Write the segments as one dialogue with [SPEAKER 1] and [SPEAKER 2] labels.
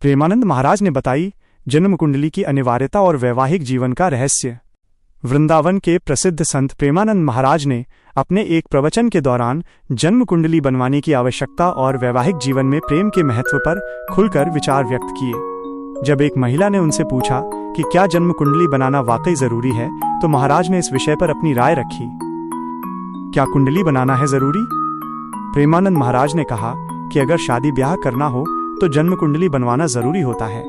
[SPEAKER 1] प्रेमानंद महाराज ने बताई जन्म कुंडली की अनिवार्यता और वैवाहिक जीवन का रहस्य। वृंदावन के प्रसिद्ध संत प्रेमानंद महाराज ने अपने एक प्रवचन के दौरान जन्म कुंडली बनवाने की आवश्यकता और वैवाहिक जीवन में प्रेम के महत्व पर खुलकर विचार व्यक्त किए। जब एक महिला ने उनसे पूछा कि क्या जन्म कुंडली बनाना वाकई जरूरी है, तो महाराज ने इस विषय पर अपनी राय रखी। क्या कुंडली बनाना है जरूरी? प्रेमानंद महाराज ने कहा कि अगर शादी ब्याह करना हो तो जन्म कुंडली बनवाना जरूरी होता है।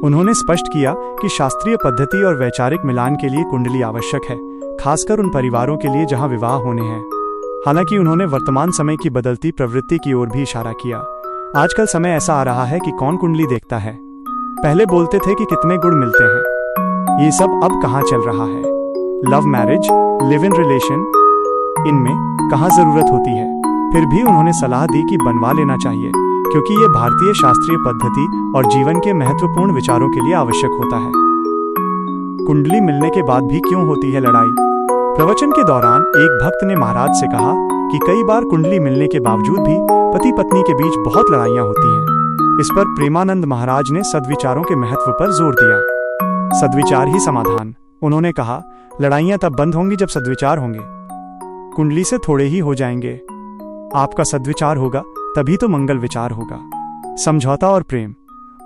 [SPEAKER 1] उन्होंने स्पष्ट किया कि शास्त्रीय पद्धति और वैचारिक मिलान के लिए कुंडली आवश्यक है, खासकर उन परिवारों के लिए जहां विवाह होने हैं। हालांकि उन्होंने वर्तमान समय की बदलती प्रवृत्ति की ओर भी इशारा किया। आजकल समय ऐसा आ रहा है कि कौन कुंडली देखता है। पहले बोलते थे कि कितने गुण मिलते हैं, ये सब अब कहाँ चल रहा है। Love marriage, live in relation, इनमें कहाँ जरूरत होती है। फिर भी उन्होंने सलाह दी कि बनवा लेना चाहिए, क्योंकि ये भारतीय शास्त्रीय पद्धति और जीवन के महत्वपूर्ण विचारों के लिए आवश्यक होता है। कुंडली मिलने के बाद भी क्यों होती है लड़ाई? प्रवचन के दौरान एक भक्त ने महाराज से कहा कि कई बार कुंडली मिलने के बावजूद भी पति पत्नी के बीच बहुत लड़ाइयां होती हैं। इस पर प्रेमानंद महाराज ने सद्विचारों के महत्व पर जोर दिया। सद्विचार ही समाधान। उन्होंने कहा, लड़ाइयां तब बंद होंगी जब सद्विचार होंगे। कुंडली से थोड़े ही हो जाएंगे। आपका सद्विचार होगा तभी तो मंगल विचार होगा। समझौता और प्रेम।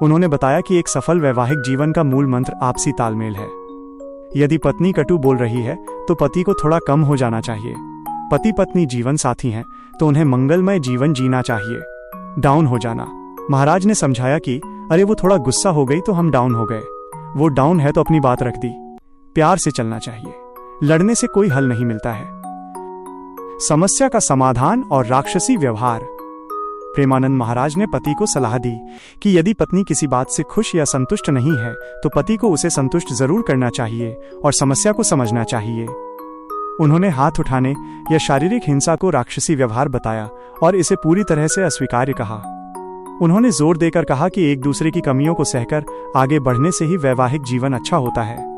[SPEAKER 1] उन्होंने बताया कि एक सफल वैवाहिक जीवन का मूल मंत्र आपसी तालमेल है। यदि पत्नी कटु बोल रही है तो पति को थोड़ा कम हो जाना चाहिए। पति पत्नी जीवन साथी हैं तो उन्हें मंगलमय जीवन जीना चाहिए। डाउन हो जाना। महाराज ने समझाया कि अरे वो थोड़ा गुस्सा हो गई तो हम डाउन हो गए। वो डाउन है तो अपनी बात रख दी। प्यार से चलना चाहिए। लड़ने से कोई हल नहीं मिलता है। समस्या का समाधान और राक्षसी व्यवहार। प्रेमानंद महाराज ने पति को सलाह दी कि यदि पत्नी किसी बात से खुश या संतुष्ट नहीं है तो पति को उसे संतुष्ट जरूर करना चाहिए और समस्या को समझना चाहिए। उन्होंने हाथ उठाने या शारीरिक हिंसा को राक्षसी व्यवहार बताया और इसे पूरी तरह से अस्वीकार्य कहा। उन्होंने जोर देकर कहा कि एक दूसरे की कमियों को सहकर आगे बढ़ने से ही वैवाहिक जीवन अच्छा होता है।